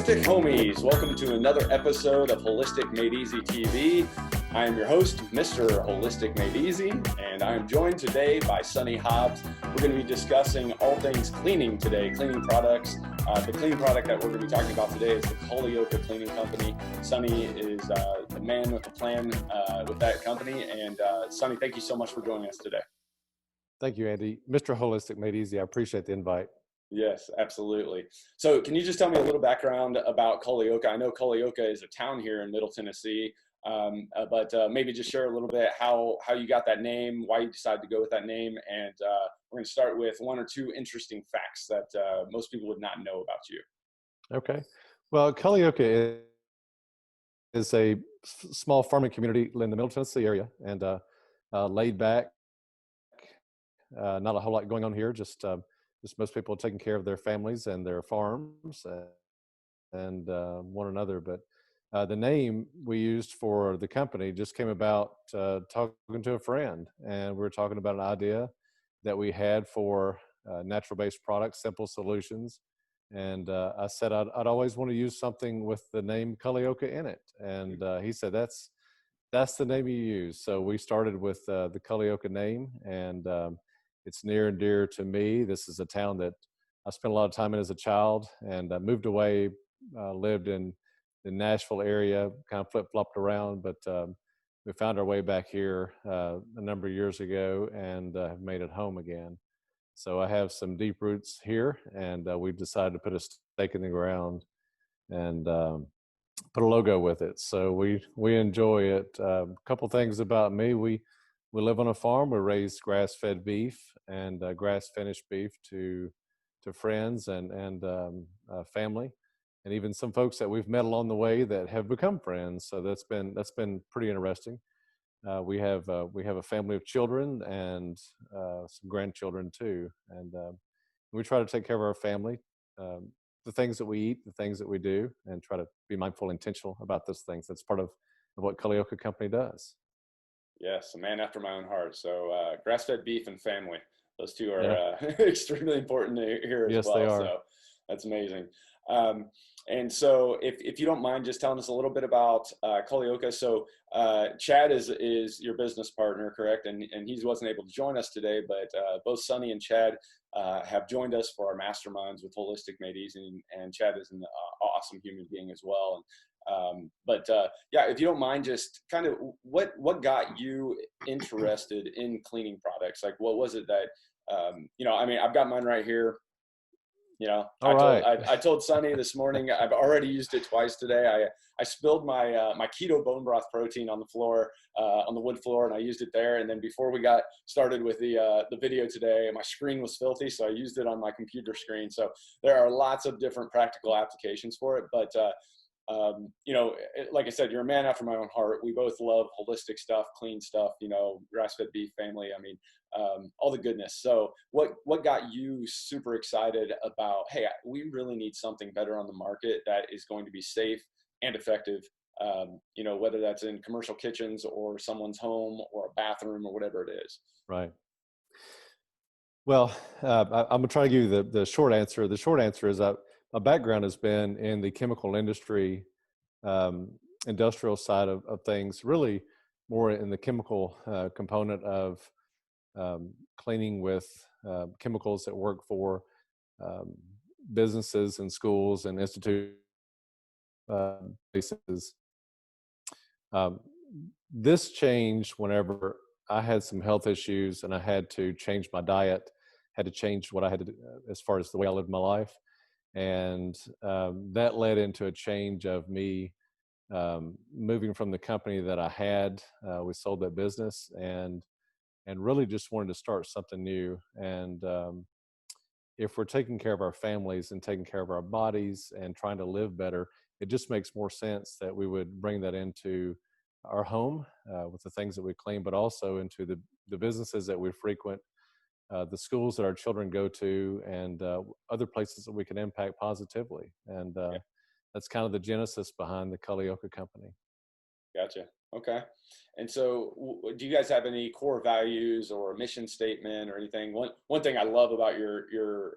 Holistic Homies, welcome to another episode of Holistic Made Easy TV. I am your host, Mr. Holistic Made Easy, and I am joined today by Sonny Hobbs. We're going to be discussing all things cleaning today, cleaning products. The cleaning product that we're going to be talking about today is the Culleoka Cleaning Company. Sonny is the man with the plan with that company, and Sonny, thank you so much for joining us today. Thank you, Andy. Mr. Holistic Made Easy, I appreciate the invite. Yes, absolutely. So can you just tell me a little background about Culleoka? I know Culleoka is a town here in Middle Tennessee, but maybe just share a little bit how you got that name, why you decided to go with that name, and we're going to start with one or two interesting facts that most people would not know about you. Okay. Well, Culleoka is a small farming community in the Middle Tennessee area, and laid back. Not a whole lot going on here, just most people taking care of their families and their farms and one another. But the name we used for the company just came about talking to a friend, and we were talking about an idea that we had for natural-based products, simple solutions. And I said I'd always want to use something with the name Culleoka in it, and he said that's the name you use. So we started with the Culleoka name, and it's near and dear to me. This is a town that I spent a lot of time in as a child, and I moved away, lived in the Nashville area, kind of flip-flopped around, but we found our way back here a number of years ago and have made it home again. So I have some deep roots here, and we've decided to put a stake in the ground and put a logo with it. So we enjoy it. A couple things about me. We live on a farm. We raise grass-fed beef and grass-finished beef to friends and family, and even some folks that we've met along the way that have become friends. So that's been pretty interesting. We have a family of children and some grandchildren too, and we try to take care of our family, the things that we eat, the things that we do, and try to be mindful and intentional about those things. That's part of what Culleoka Company does. Yes, a man after my own heart. So grass-fed beef and family, those two are extremely important here as yes, well. They are. So that's amazing. And so if you don't mind just telling us a little bit about Culleoka. So Chad is your business partner, correct? And he wasn't able to join us today, but both Sonny and Chad have joined us for our masterminds with Holistic Made Easy, and Chad is an awesome human being as well. But if you don't mind, just kind of what got you interested in cleaning products? Like, what was it that, I've got mine right here. I told Sonny this morning, I've already used it twice today. I spilled my keto bone broth protein on the floor, on the wood floor, and I used it there. And then before we got started with the video today, my screen was filthy, so I used it on my computer screen. So there are lots of different practical applications for it. But like I said, you're a man after my own heart. We both love holistic stuff, clean stuff, grass-fed beef, family. I mean, all the goodness. So what got you super excited about, hey, we really need something better on the market that is going to be safe and effective, whether that's in commercial kitchens or someone's home or a bathroom or whatever it is. Right. Well, I'm going to try to give you the short answer. The short answer is my background has been in the chemical industry, industrial side of things, really more in the chemical component of cleaning with chemicals that work for businesses and schools and institute places. This changed whenever I had some health issues and I had to change my diet, had to change what I had to do as far as the way I lived my life. And that led into a change of me moving from the company that I had. We sold that business and really just wanted to start something new. And if we're taking care of our families and taking care of our bodies and trying to live better, it just makes more sense that we would bring that into our home with the things that we clean, but also into the businesses that we frequent, the schools that our children go to, and other places that we can impact positively. And that's kind of the genesis behind the Culleoka Company. Gotcha. Okay. And so do you guys have any core values or a mission statement or anything? One thing I love about your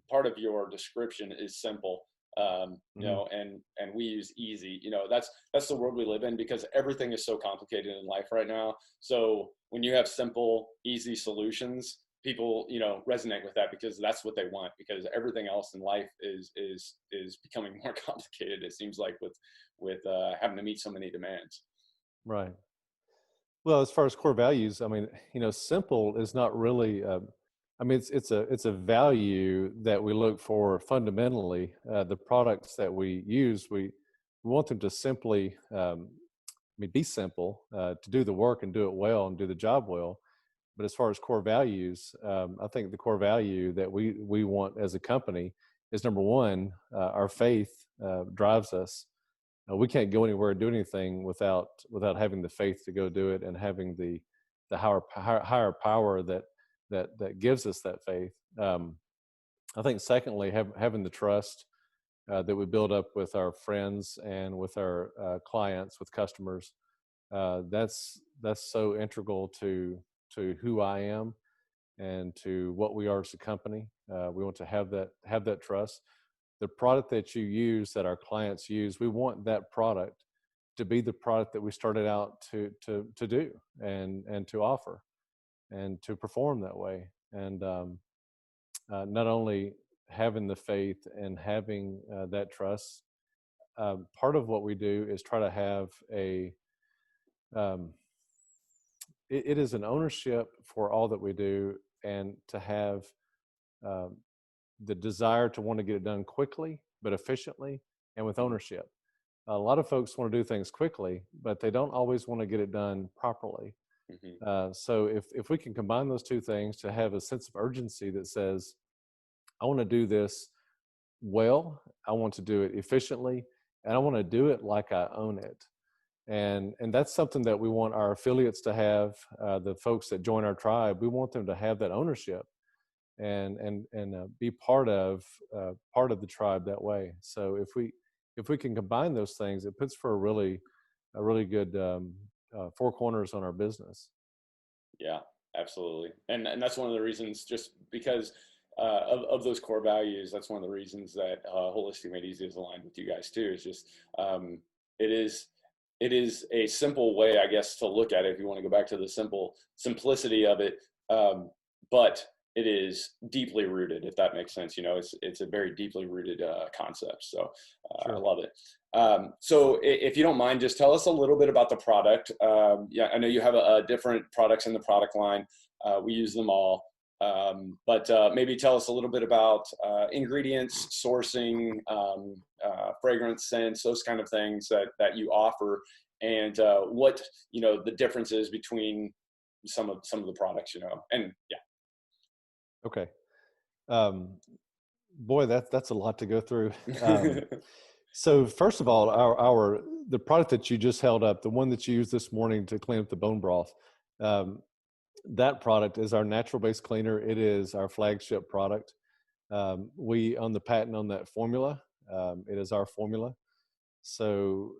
part of your description is simple. You Hmm. know, and we use easy. You know, that's the world we live in because everything is so complicated in life right now. So when you have simple, easy solutions, people, you know, resonate with that because that's what they want. Because everything else in life is becoming more complicated. It seems like with having to meet so many demands. Right. Well, as far as core values, I mean, simple is not really. I mean, it's a value that we look for fundamentally. The products that we use, we want them to simply, be simple, to do the work and do it well and do the job well. But as far as core values, I think the core value that we want as a company is number one, our faith drives us. We can't go anywhere or do anything without having the faith to go do it and having the higher power that gives us that faith. I think secondly, having the trust that we build up with our friends and with our clients, with customers. That's so integral to who I am and to what we are as a company. We want to have that trust. The product that you use, that our clients use, we want that product to be the product that we started out to do and to offer and to perform that way. And not only having the faith and having that trust, part of what we do is try to have um, it is an ownership for all that we do, and to have um, the desire to want to get it done quickly but efficiently and with Mhm, ownership. A lot of folks want to do things quickly, but they don't always want to get it done properly. mhm. So if we can combine those two things to have a sense of urgency that says, I want to do this well, I want to do it efficiently, and I want to do it like I own it. And that's something that we want our affiliates to have. The folks that join our tribe, we want them to have that ownership and be part of the tribe that way. So if we can combine those things, it puts for a really good four corners on our business. Yeah, absolutely. And that's one of the reasons, just because of those core values, that's one of the reasons that Holistic Made Easy is aligned with you guys too. Is just it is it is a simple way, I guess, to look at it. If you want to go back to the simplicity of it, but it is deeply rooted, if that makes sense. You know, it's a very deeply rooted concept. So I Sure. love it. So if you don't mind, just tell us a little bit about the product. Yeah, I know you have different products in the product line. We use them all. But maybe tell us a little bit about ingredients, sourcing, fragrance, scents, those kind of things that you offer, and what, you know, the differences between some of the products, you know. And yeah. Okay. Um, Boy, that's a lot to go through. Um, so first of all, our the product that you just held up, the one that you used this morning to clean up the bone broth, um, that product is our natural base cleaner. It is our flagship product. We own the patent on that formula. It is our formula. So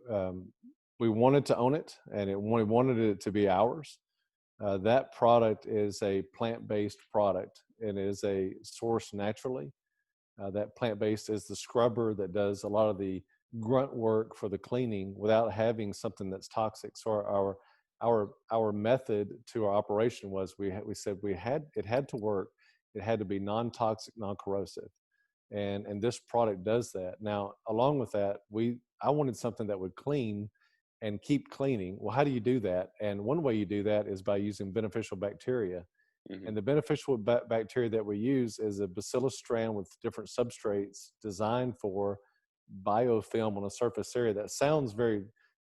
we wanted to own it, and we wanted it to be ours. That product is a plant-based product, and it is a source naturally. That plant-based is the scrubber that does a lot of the grunt work for the cleaning without having something that's toxic. So our method to our operation was we said it had to work. It had to be non-toxic, non-corrosive, and this product does that. Now, along with that, I wanted something that would clean and keep cleaning. Well, how do you do that? And one way you do that is by using beneficial bacteria. Hmm. And the beneficial bacteria that we use is a bacillus strand with different substrates designed for biofilm on a surface area. That sounds very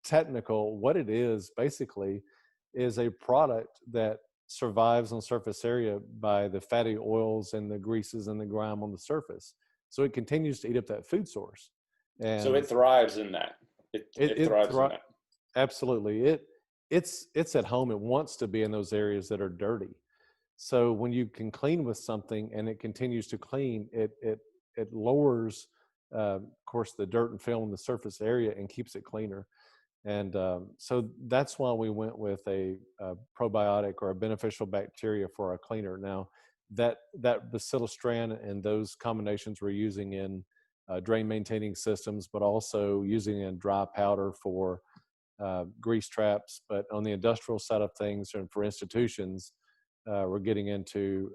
technical. What it is basically is a product that survives on surface area by the fatty oils and the greases and the grime on the surface. So it continues to eat up that food source. So And it thrives in that. It it thrives in that. absolutely it's at home. It wants to be in those areas that are dirty. So when you can clean with something and it continues to clean, it lowers, of course, the dirt and film in the surface area and keeps it cleaner. And so that's why we went with a probiotic or a beneficial bacteria for our cleaner. Now, that bacillus strand and those combinations we're using in drain maintaining systems, but also using a dry powder for grease traps. But on the industrial side of things and for institutions, we're getting into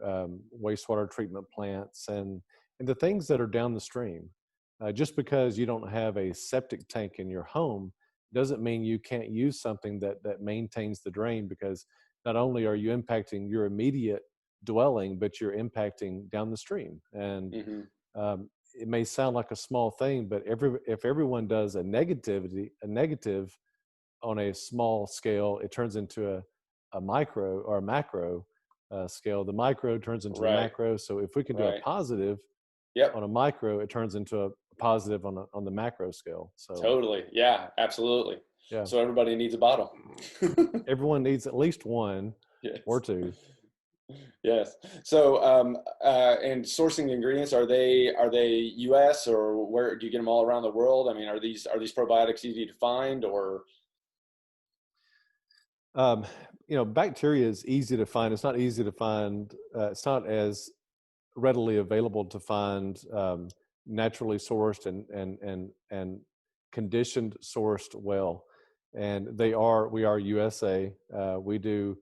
wastewater treatment plants and the things that are down the stream. Just because you don't have a septic tank in your home doesn't mean you can't use something that maintains the drain, because not only are you impacting your immediate dwelling, but you're impacting down the stream. And Hmm. it may sound like a small thing, but if everyone does a negative on a small scale, it turns into a micro or a macro scale. The micro turns into the Right. macro. So if we can do a Right. positive on Yep. a micro, it turns into a positive on the macro scale. So Totally. Yeah, absolutely. yeah, So everybody needs a bottle. everyone needs at least one or Yes. two. Yes. So, and sourcing ingredients, are they U.S. or where do you get them all around the world? I mean, are these probiotics easy to find or? Um, bacteria is easy to find. It's not easy to find. It's not as readily available to find naturally sourced and conditioned sourced well. And we are USA. We do.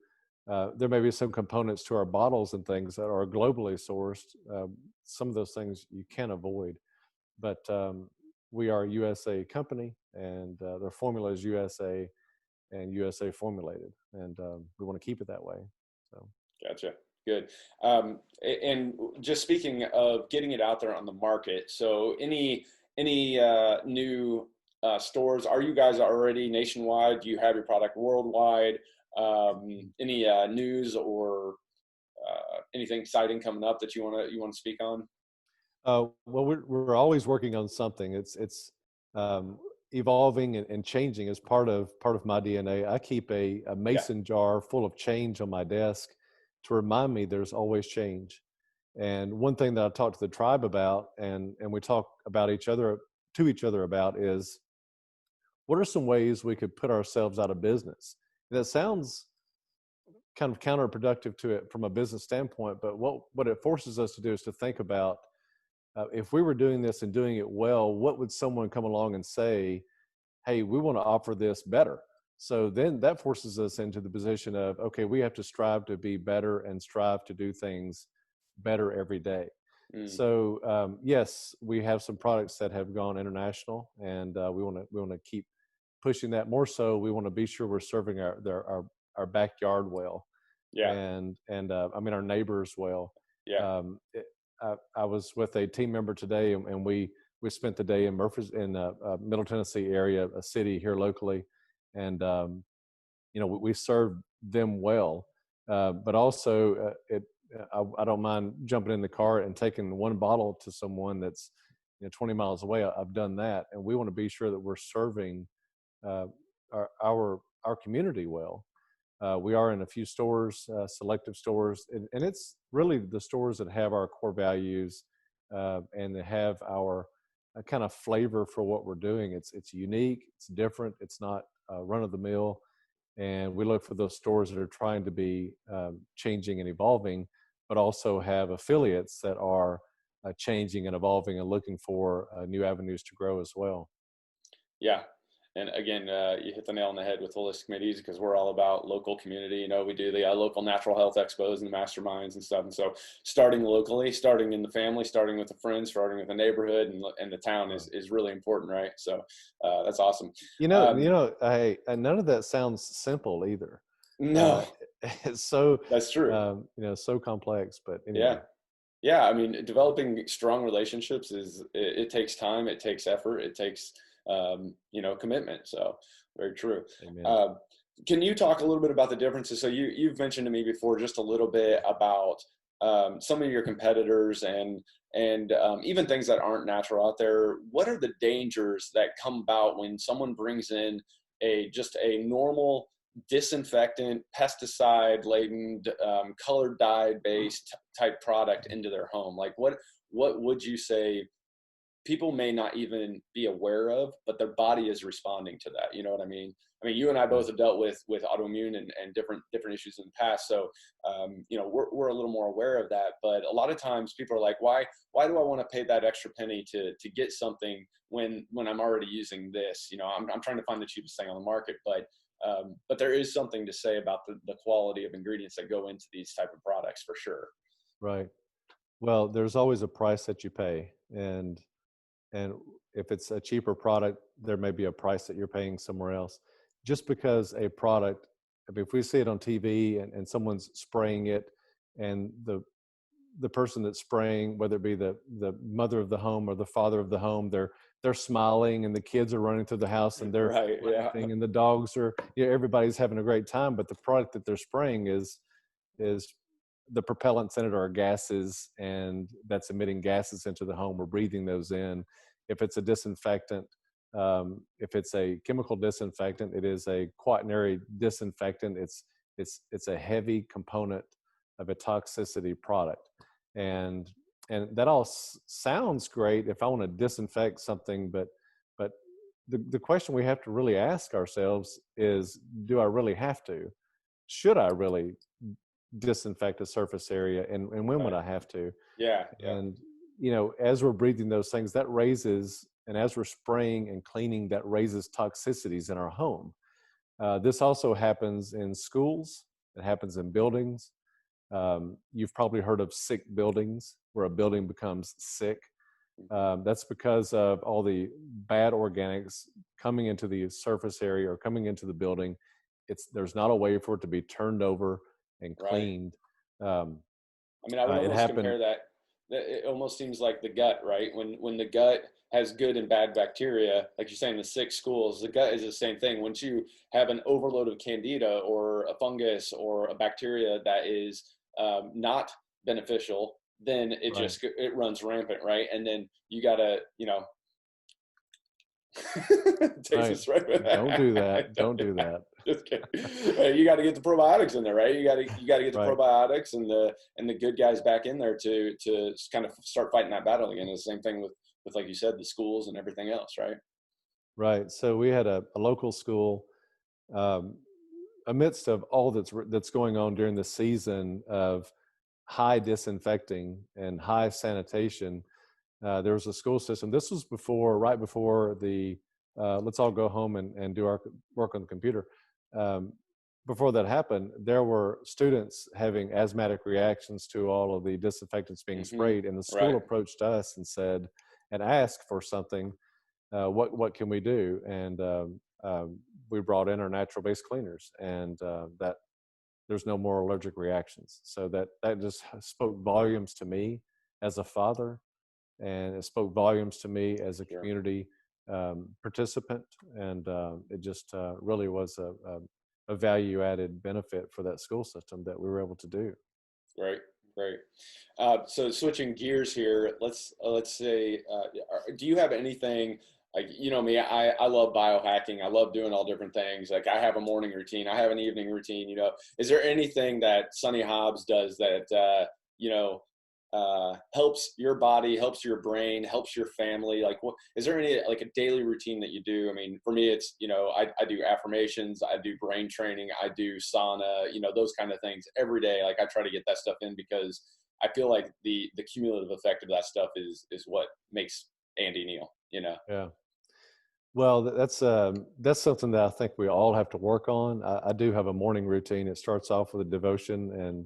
There may be some components to our bottles and things that are globally sourced. Some of those things you can't avoid, but we are a USA company, and their formula is USA and USA formulated, and we want to keep it that way. So. Gotcha. Good. And just speaking of getting it out there on the market, so any new stores? Are you guys already nationwide? Do you have your product worldwide? Any news or anything exciting coming up that you want to speak on? Well, we're always working on something. It's um, evolving and changing as part of my DNA. I keep a Yeah. mason jar full of change on my desk to remind me there's always change. And one thing that I talk to the tribe about, and we talk about each other about, is what are some ways we could put ourselves out of business. And that sounds kind of counterproductive to it from a business standpoint, but what it forces us to do is to think about, if we were doing this and doing it well, what would someone come along and say, hey, we want to offer this better? So then that forces us into the position of, okay, we have to strive to be better and strive to do things better every day. Mm, So yes, we have some products that have gone international, and we want to keep pushing that more. So we want to be sure we're serving our backyard well, yeah. and I mean our neighbors well. Yeah. I was with a team member today, and we spent the day in Middle Tennessee area, a city here locally, and we served them well, but also I don't mind jumping in the car and taking one bottle to someone that's 20 miles away. I've done that, and we want to be sure that we're serving uh, our community well. We are in a few stores, selective stores, and it's really the stores that have our core values, and that have our kind of flavor for what we're doing. It's unique, it's different, it's not run of the mill, and we look for those stores that are trying to be changing and evolving, but also have affiliates that are changing and evolving and looking for new avenues to grow as well. Yeah. And again, you hit the nail on the head with holistic committees because we're all about local community. We do the local natural health expos and the masterminds and stuff. And so starting locally, starting in the family, starting with the friends, starting with the neighborhood and the town is really important, right? So that's awesome. Um, None of that sounds simple either. Uh, no, it's so, that's true. so complex. But Yeah. anyway, Yeah, I mean, developing strong relationships it takes time, it takes effort, it takes commitment. So very true. amen. Uh, can you talk a little bit about the differences? So you've mentioned to me before just a little bit about some of your competitors and even things that aren't natural out there. What are the dangers that come about when someone brings in just a normal disinfectant, pesticide laden, colored dye based type product into their home? Like what would you say people may not even be aware of, but their body is responding to that? You know what I mean? I mean, you and I Right. both have dealt with autoimmune and different issues in the past, so we're a little more aware of that. But a lot of times, people are like, why do I want to pay that extra penny to get something when I'm already using this? I'm trying to find the cheapest thing on the market, but there is something to say about the quality of ingredients that go into these type of products for sure. Right. Well, there's always a price that you pay, and if it's a cheaper product, there may be a price that you're paying somewhere else. Just because a product, I mean, if we see it on TV and someone's spraying it, and the person that's spraying, whether it be the mother of the home or the father of the home, they're smiling, and the kids are running through the house, and they're Right? Yeah. laughing, and the dogs are, everybody's having a great time. But the product that they're spraying is the propellants in it are gases, and that's emitting gases into the home. We're breathing those in. If it's a disinfectant, if it's a chemical disinfectant, it is a quaternary disinfectant. It's a heavy component of a toxicity product, and that all sounds great if I want to disinfect something, but the question we have to really ask ourselves is, do I really have to? Should I really disinfect a surface area, and when would Right. I have to? Yeah. Yeah. And as we're breathing those things, that raises, and as we're spraying and cleaning, that raises toxicities in our home. This also happens in schools. It happens in buildings. You've probably heard of sick buildings, where a building becomes sick. That's because of all the bad organics coming into the surface area or coming into the building. There's not a way for it to be turned over and Right. cleaned. Um, I mean, I would it almost happened. compare that it almost seems like the gut, right? When the gut has good and bad bacteria, like you're saying, the sick schools, the gut is the same thing. Once you have an overload of candida or a fungus or a bacteria that is not beneficial, then Right, it runs rampant, right? And then you gotta, takes right. us right Don't do back. that. Don't do that. Just kidding. You got to get the probiotics in there, right? You got to get the Right, probiotics and the good guys back in there to kind of start fighting that battle again. It's the same thing with like you said, the schools and everything else, right? right. So we had a local school, um, amidst of all that's going on during the season of high disinfecting and high sanitation. There was a school system. This was right before the let's all go home and do our work on the computer. Um, Before that happened, there were students having asthmatic reactions to all of the disinfectants being Hmm. sprayed, and the school Right. approached us and said, and asked for something. What can we do? And we brought in our natural based cleaners, and that there's no more allergic reactions. So that just spoke volumes to me as a father, and it spoke volumes to me as a Sure. community participant, and it just really was a value added benefit for that school system that we were able to do. Great. Great. So switching gears here, let's say, do you have anything like me? I love biohacking. I love doing all different things. Like I have a morning routine. I have an evening routine. Is there anything that Sonny Hobbs does that helps your body, helps your brain, helps your family? Like, what is there any like a daily routine that you do? I mean, for me, it's I do affirmations, I do brain training, I do sauna, those kind of things every day. Like I try to get that stuff in because I feel like the cumulative effect of that stuff is what makes Andy Neal. Yeah. Well, that's something that I think we all have to work on. I do have a morning routine. It starts off with a devotion and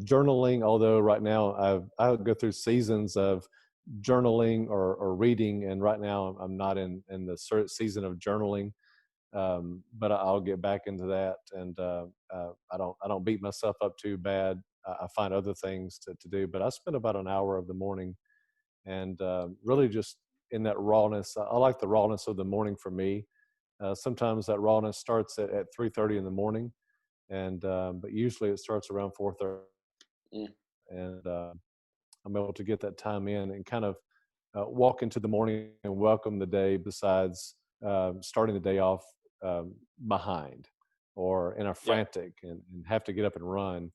journaling. Although right now I go through seasons of journaling or reading, and right now I'm not in the season of journaling. But I'll get back into that, and I don't beat myself up too bad. I find other things to do, but I spend about an hour of the morning, and really just in that rawness. I like the rawness of the morning for me. Sometimes that rawness starts at 3:30 in the morning, and but usually it starts around 4:30, Mm, and I'm able to get that time in and kind of walk into the morning and welcome the day. Besides starting the day off behind or in a yep. frantic and have to get up and run.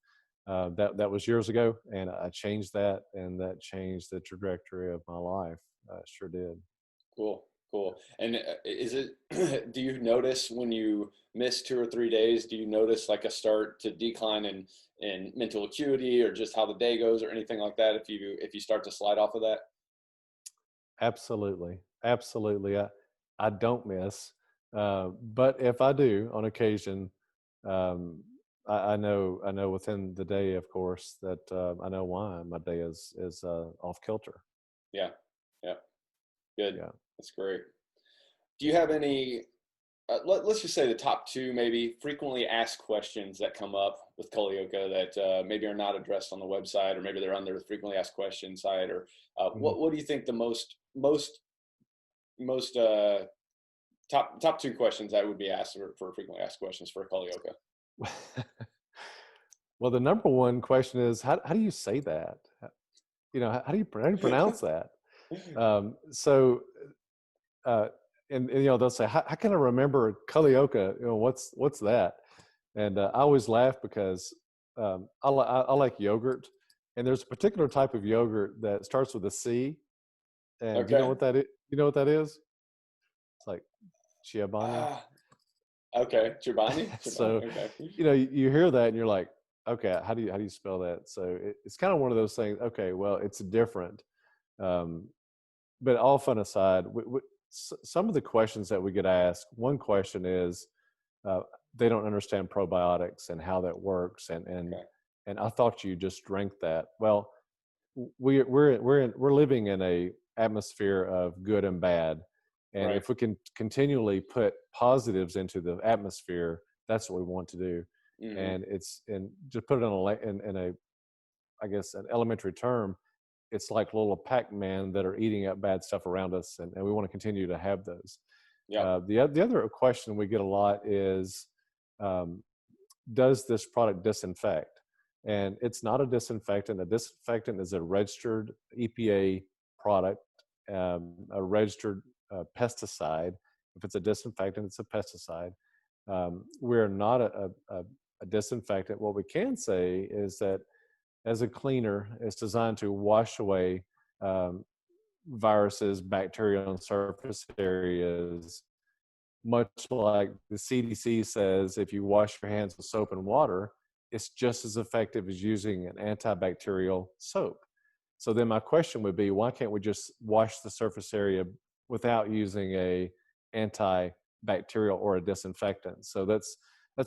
That was years ago, and I changed that, and that changed the trajectory of my life. Sure did. Cool. Cool. And is it, do you notice when you miss 2 or 3 days, do you notice like a start to decline in mental acuity or just how the day goes or anything like that if you start to slide off of that? Absolutely, absolutely. I don't miss, but if I do on occasion, um, I know within the day, of course, that I know why my day is off kilter. Yeah. Yeah. Good. Yeah. That's great. Do you have any, let's just say the top two maybe frequently asked questions that come up with Culleoka that maybe are not addressed on the website, or maybe they're on the frequently asked questions side, or Mhm. what do you think the most top two questions that would be asked for frequently asked questions for Culleoka? Well, the number one question is how do you say that? You know, how do you pronounce that? So uh, and you know they'll say how can I remember Culleoka? You know what's that? And I always laugh because I like yogurt, and there's a particular type of yogurt that starts with a C. And do you know Okay. what that is? You know what that is? It's like Chiabani. Ah, okay. Chobani? Chobani. So, Okay. you know, you hear that and you're like, okay, how do you spell that? So it's kind of one of those things. Okay, well, it's different. Um, but all fun aside, some of the questions that we get asked, one question is uh, they don't understand probiotics and how that works, Okay. and I thought you just drank that. Well, we're living in a atmosphere of good and bad, and Right. if we can continually put positives into the atmosphere, that's what we want to do. Hmm. And it's and just put it in a I guess an elementary term, it's like little Pac-Man that are eating up bad stuff around us, and we want to continue to have those. Yep. The other question we get a lot is, um, does this product disinfect? And it's not a disinfectant. A disinfectant is a registered EPA product, a registered pesticide. If it's a disinfectant, it's a pesticide. We're not a disinfectant. What we can say is that as a cleaner, it's designed to wash away um, viruses, bacteria on surface areas, much like the CDC says if you wash your hands with soap and water, it's just as effective as using an antibacterial soap. So then my question would be, why can't we just wash the surface area without using a antibacterial or a disinfectant? So that's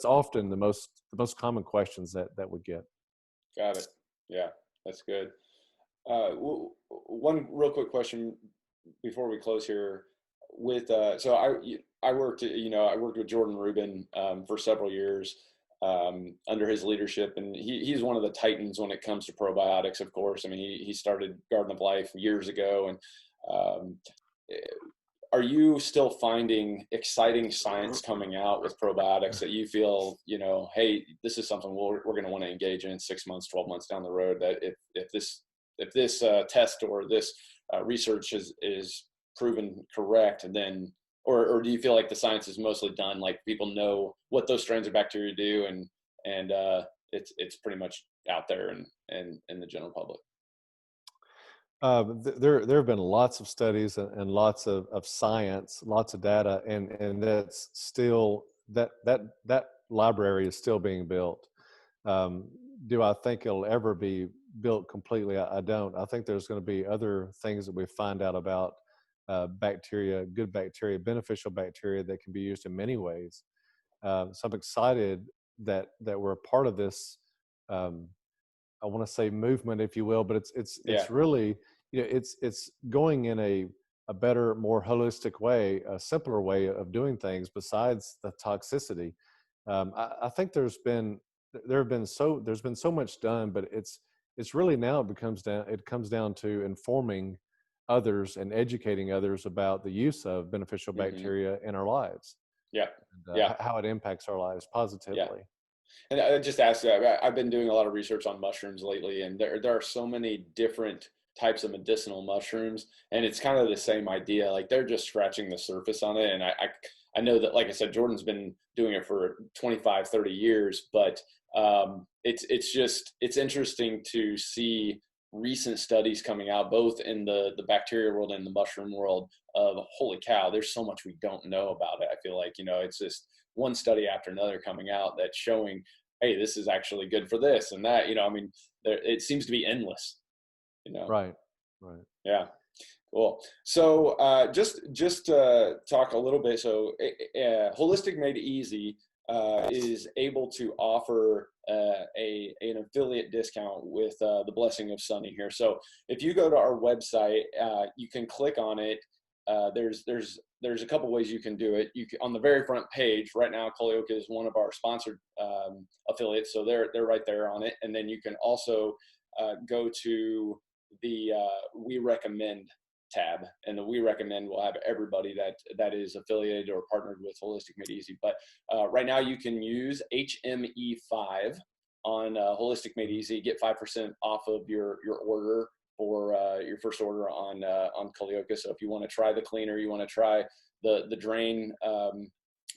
often the most common questions that we get. Got it. Yeah. That's good. One real quick question before we close here. With so I worked, I worked with Jordan Rubin for several years under his leadership, and he's one of the titans when it comes to probiotics. Of course, I mean he started Garden of Life years ago, and um, are you still finding exciting science coming out with probiotics that you feel, hey, this is something we're going to want to engage in 6 months, 12 months down the road, that if this test or this research is proven correct, then, or do you feel like the science is mostly done, like people know what those strains of bacteria do, and it's pretty much out there and in the general public? There have been lots of studies and lots of science, lots of data, and that's still that library is still being built. Um, do I think it'll ever be built completely? I don't. I think there's going to be other things that we find out about bacteria, good bacteria, beneficial bacteria that can be used in many ways. So I'm excited that we're a part of this. Um, I want to say movement, if you will, but Yeah. it's really, you know, it's going in a better, more holistic way, a simpler way of doing things besides the toxicity. I think there's been so much done, but it's really now it comes down to informing others and educating others about the use of beneficial Hmm. bacteria in our lives, Yeah. and Yeah. how it impacts our lives Yeah. positively. And I just asked you, I've been doing a lot of research on mushrooms lately, and there are so many different types of medicinal mushrooms, and it's kind of the same idea. Like they're just scratching the surface on it. And I know that, like I said, Jordan's been doing it for 25, 30 years, but it's interesting to see recent studies coming out, both in the bacteria world and the mushroom world, of holy cow, there's so much we don't know about it. I feel like, it's just one study after another coming out that's showing, hey, this is actually good for this and that. I mean, it seems to be endless. Right. Right. Yeah. Cool. So just talk a little bit. So Holistic Made Easy is able to offer an affiliate discount with the blessing of Sonny here. So if you go to our website, you can click on it. There's a couple ways you can do it. On the very front page right now, Culleoka is one of our sponsored affiliates, so they're right there on it. And then you can also go to the We Recommend tab, and the We Recommend will have everybody that is affiliated or partnered with Holistic Made Easy. But right now you can use HME5 on Holistic Made Easy, get 5% off of your order for your first order on Culleoka. So if you want to try the cleaner, you want to try the drain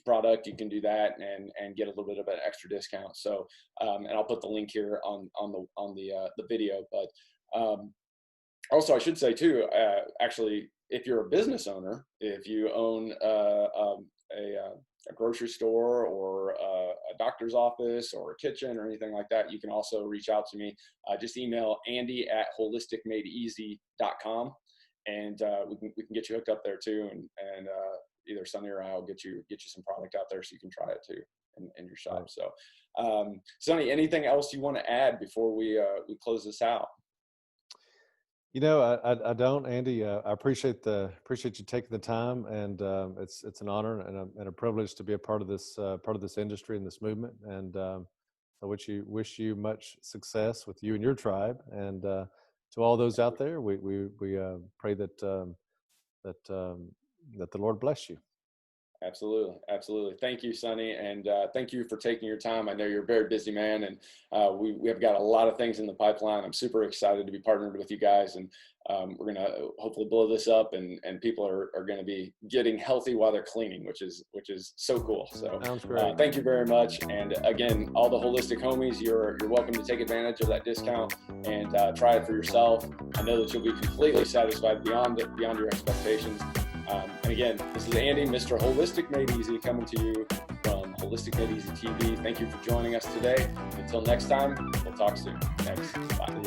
product, you can do that and get a little bit of an extra discount. So and I'll put the link here on the video. But also, I should say too, actually, if you're a business owner, if you own a grocery store or a doctor's office or a kitchen or anything like that, you can also reach out to me. Just email andy@holisticmadeeasy.com, and we can get you hooked up there too. And either Sonny or I will get you some product out there so you can try it too in your shop. So, Sonny, anything else you want to add before we close this out? I don't, Andy. I appreciate you taking the time, and it's an honor and a privilege to be a part of this industry and this movement. And I wish you much success with you and your tribe. And to all those out there, we pray that the Lord bless you. Absolutely. Thank you, Sonny, and thank you for taking your time. I know you're a very busy man, and we have got a lot of things in the pipeline. I'm super excited to be partnered with you guys, and we're going to hopefully blow this up, and people are going to be getting healthy while they're cleaning, which is so cool. So sounds great. Thank you very much. And again, all the holistic homies, you're welcome to take advantage of that discount and try it for yourself. I know that you'll be completely satisfied beyond your expectations. And again, this is Andy, Mr. Holistic Made Easy, coming to you from Holistic Made Easy TV. Thank you for joining us today. Until next time, we'll talk soon. Thanks. Bye.